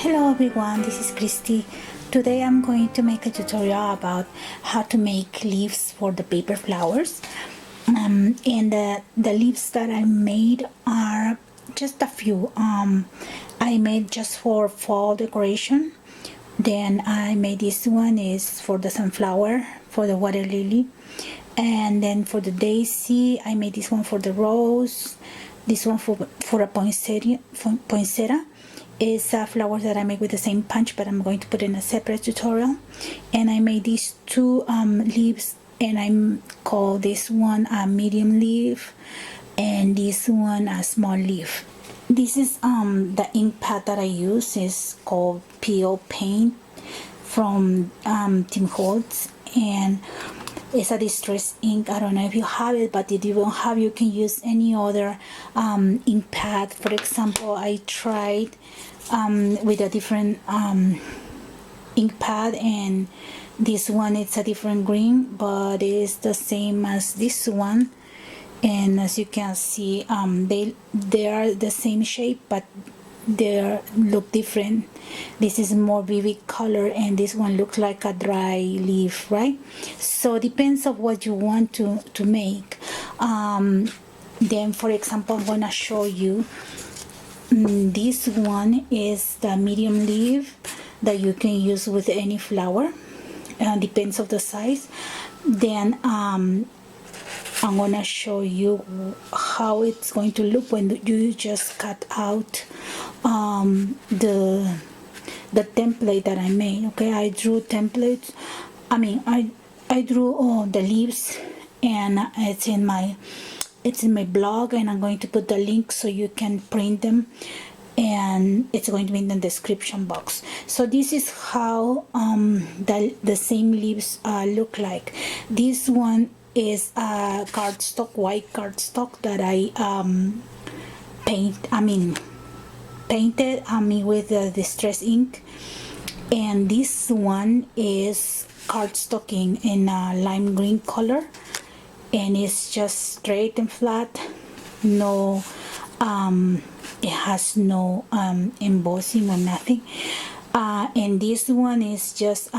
Hello everyone, this is Christy. Today I'm going to make a tutorial about how to make leaves for the paper flowers. And the leaves that I made are just a few. I made just for fall decoration. Then I made this one is for the sunflower, for the water lily. And then for the daisy, I made this one for the rose. This one for a poinsettia. Is a flower that I make with the same punch, but I'm going to put in a separate tutorial. And I made these two leaves, and I call this one a medium leaf and this one a small leaf. This is the ink pad that I use is called PO Paint from Tim Holtz, and it's a distress ink. I don't know if you have it, but if you don't have, you can use any other ink pad. For example, I tried with a different ink pad, and this one it's a different green, but it's the same as this one. And as you can see, they are the same shape, but they look different. This is more vivid color, and this one looks like a dry leaf, right? So it depends on what you want to make. Then for example, I'm gonna show you this one is the medium leaf that you can use with any flower, depends of the size. Then I'm gonna show you how it's going to look when you just cut out the template that I made. Okay, I drew templates. I drew all the leaves, and it's in my blog, and I'm going to put the link so you can print them, and it's going to be in the description box. So this is how the same leaves look like. This one is a cardstock, white cardstock that I painted with the distress ink, and this one is cardstock in a lime green color, and it's just straight and flat. No, it has no embossing or nothing. And this one is just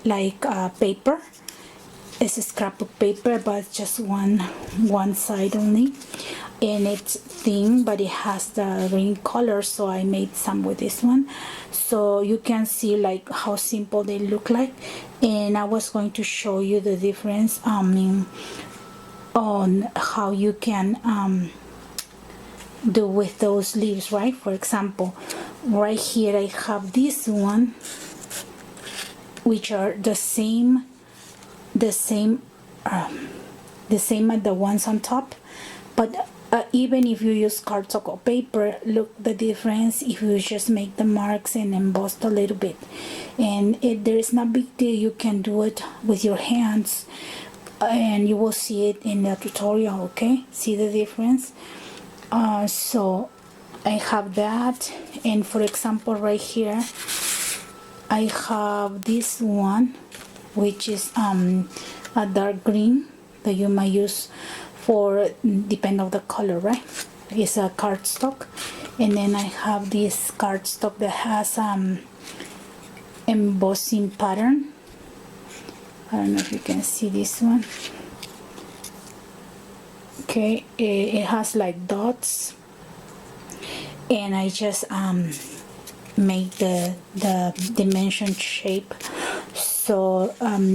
like paper. It's a scrapbook paper, but just one side only, and it's thin, but it has the green color, so I made some with this one, so you can see like how simple they look like. And I was going to show you the difference on how you can do with those leaves, right? For example, right here I have this one, which are the same as the ones on top, but even if you use cardstock or paper, look the difference if you just make the marks and emboss a little bit. And there is no big deal, you can do it with your hands, and you will see it in the tutorial. Okay, see the difference? So I have that, and for example right here I have this one, which is a dark green that you might use for depend on the color, right? It's a cardstock. And then I have this cardstock that has embossing pattern. I don't know if you can see this one. Okay, it has like dots, and I just make the dimension shape, so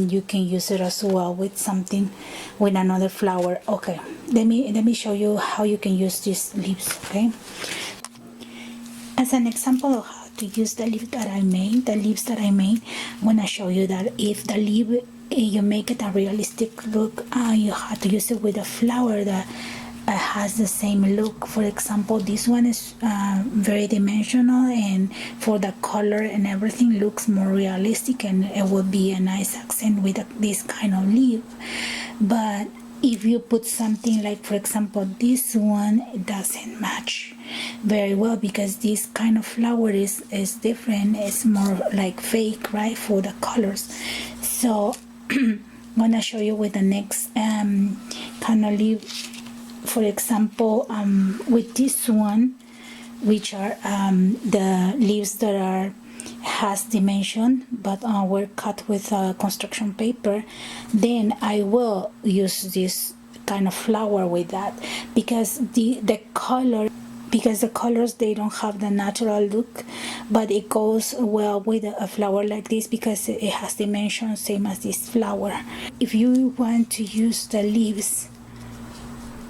you can use it as well with something, with another flower. Okay, let me show you how you can use these leaves. Okay, as an example of how to use the leaves that I made, I'm gonna show you that if the leaf you make it a realistic look, you have to use it with a flower that has the same look. For example, this one is very dimensional, and for the color and everything looks more realistic, and it would be a nice accent with this kind of leaf. But if you put something like, for example, this one, it doesn't match very well, because this kind of flower is different. It's more like fake, right, for the colors. So I'm gonna show you with the next kind of leaf. For example, with this one, which are the leaves that are has dimension but were cut with construction paper, then I will use this kind of flower with that, because the colors, they don't have the natural look, but it goes well with a flower like this because it has dimensions same as this flower. If you want to use the leaves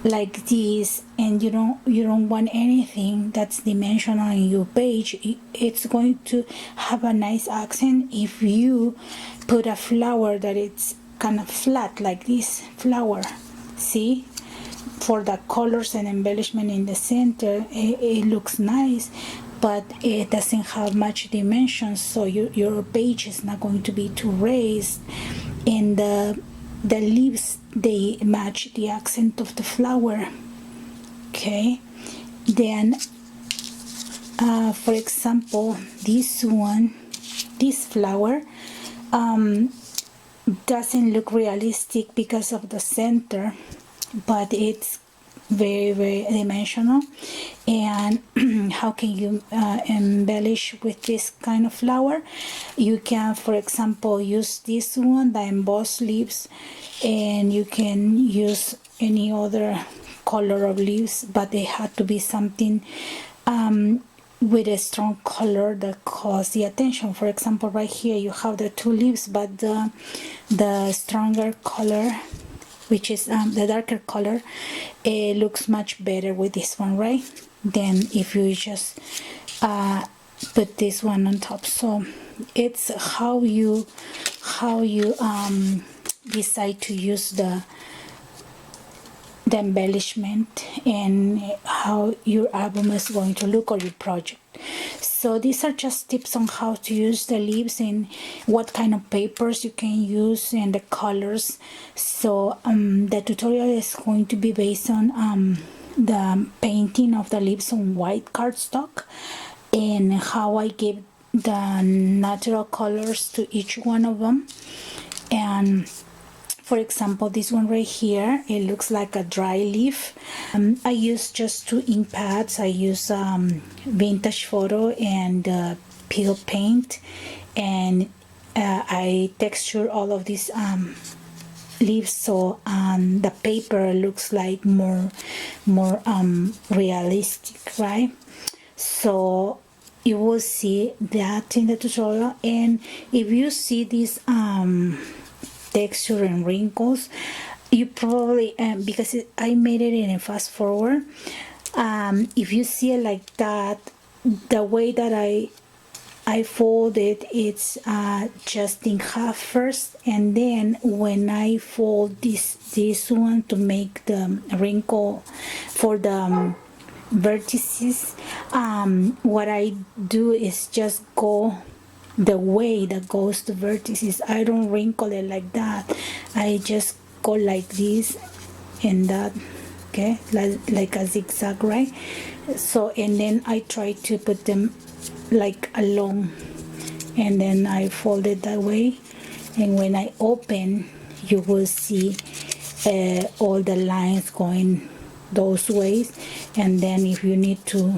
like this and you don't want anything that's dimensional in your page, it's going to have a nice accent if you put a flower that it's kind of flat like this flower. See, for the colors and embellishment in the center, it looks nice, but it doesn't have much dimensions, so your page is not going to be too raised, and the leaves, they match the accent of the flower. Okay, then for example, this flower doesn't look realistic because of the center, but it's very, very dimensional. And how can you embellish with this kind of flower? You can, for example, use this one, the embossed leaves, and you can use any other color of leaves, but they have to be something with a strong color that calls the attention. For example, right here you have the two leaves, but the stronger color, which is the darker color, it looks much better with this one, right? Then if you just put this one on top. So it's how you decide to use the embellishment and how your album is going to look, or your project. So these are just tips on how to use the leaves and what kind of papers you can use and the colors. So the tutorial is going to be based on the painting of the leaves on white cardstock and how I give the natural colors to each one of them. And for example, this one right here, it looks like a dry leaf. I use just 2 ink pads. I use vintage photo and peel paint, and I texture all of these leaves so the paper looks like more realistic, right? So you will see that in the tutorial. And if you see these texture and wrinkles, you probably because I made it in a fast forward, if you see it like that, the way that I fold it, it's just in half first, and then when I fold this one to make the wrinkle for the vertices, what I do is just go the way that goes to vertices. I don't wrinkle it like that. I just go like this and that, okay, like a zigzag, right? So, and then I try to put them like along, and then I fold it that way, and when I open, you will see all the lines going those ways. And then if you need to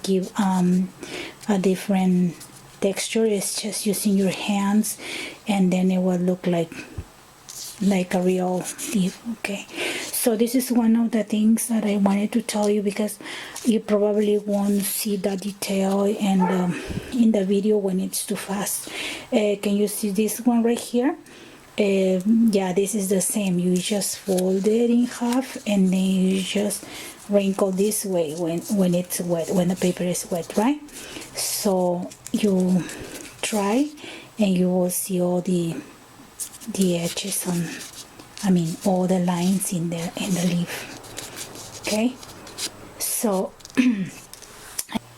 give a different texture, it's just using your hands, and then it will look like a real leaf. Okay, so this is one of the things that I wanted to tell you, because you probably won't see the detail and in the video when it's too fast. Can you see this one right here? Yeah, this is the same. You just fold it in half, and then you just wrinkle this way when it's wet, when the paper is wet, right? So you try, and you will see all the edges on, I mean all the lines in the leaf. Okay, so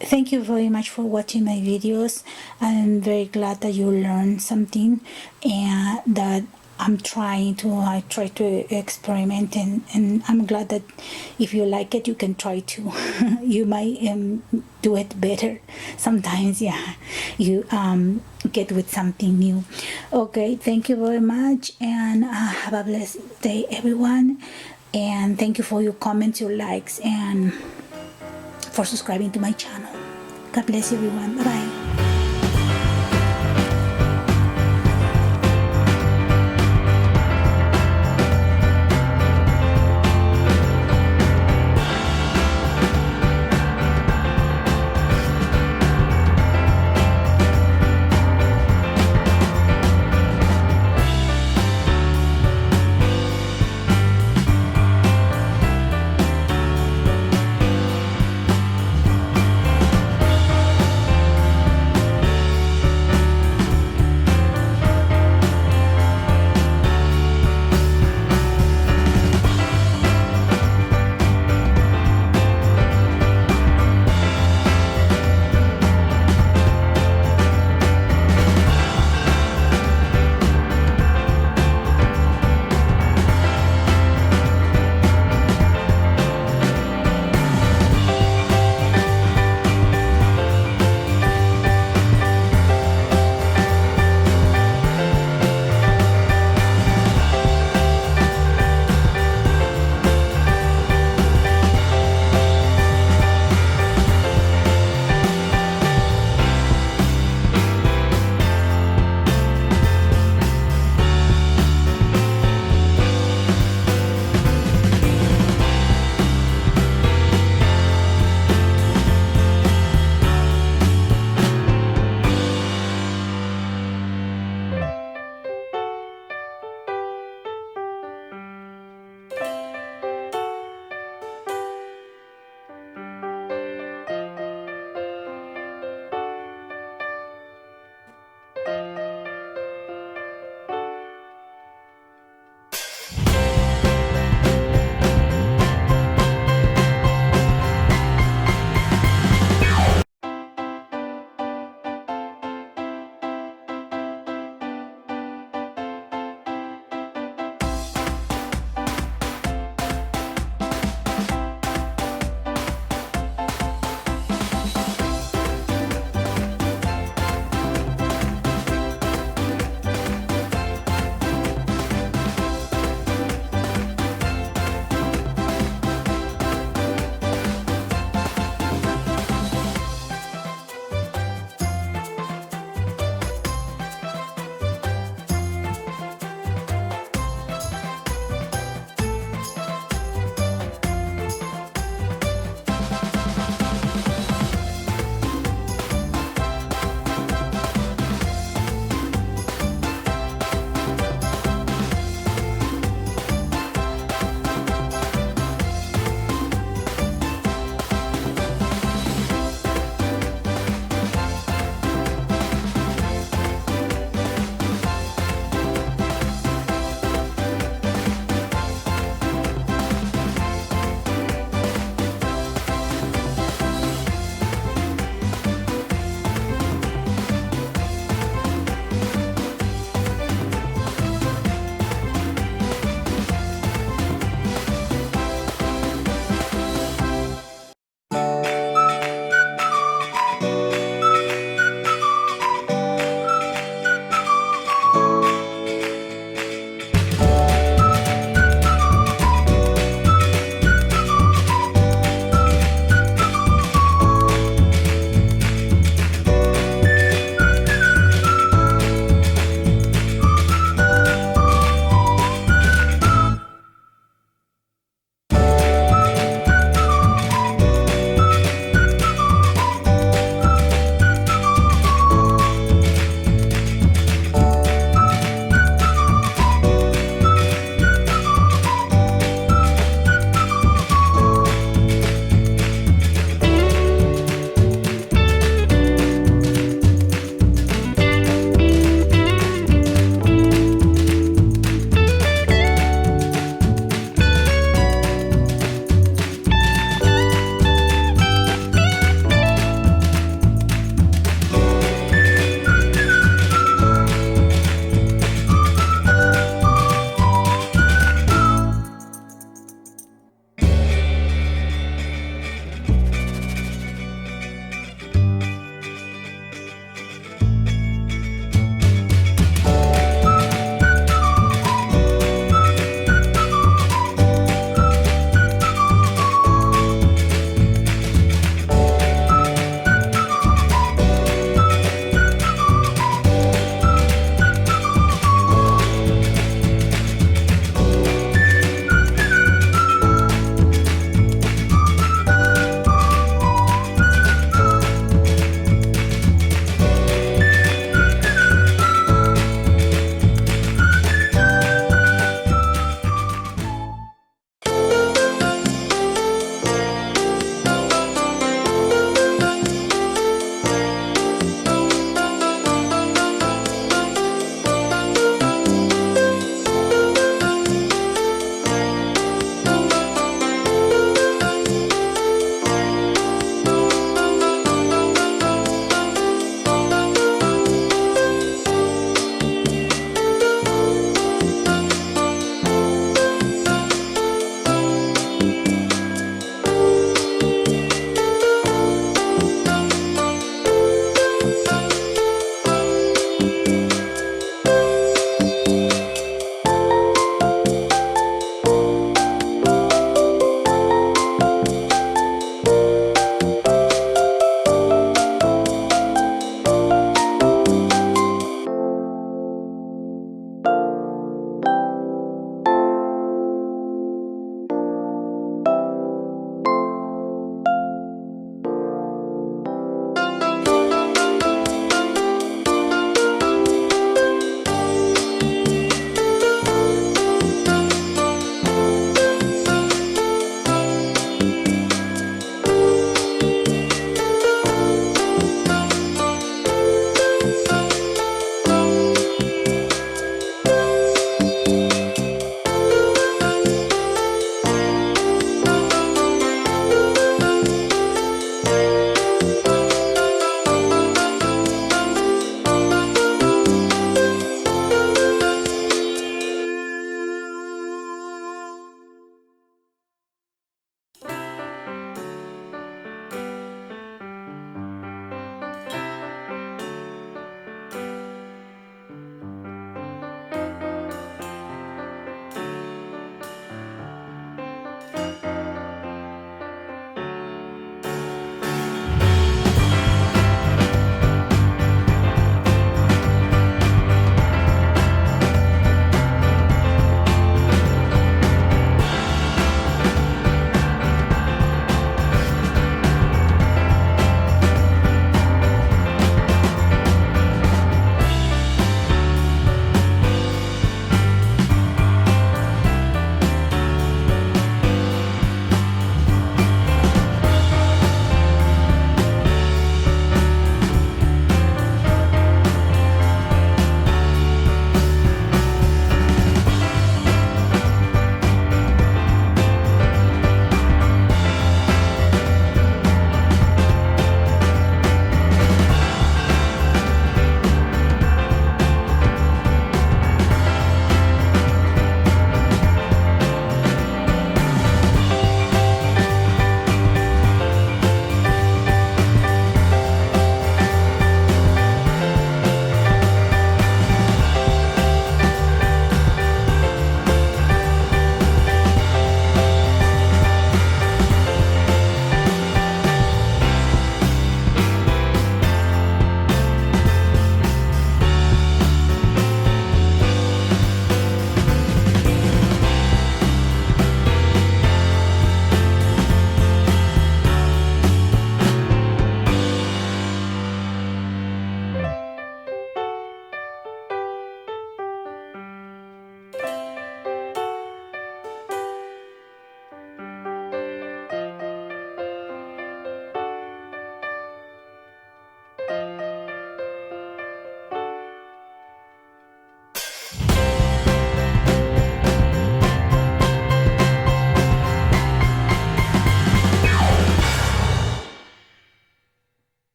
thank you very much for watching my videos. I'm very glad that you learned something, and that I try to experiment, and I'm glad that if you like it, you can try to. You might do it better sometimes. Yeah, you get with something new. Okay, thank you very much, and have a blessed day, everyone. And thank you for your comments, your likes, and for subscribing to my channel. God bless everyone. Bye bye.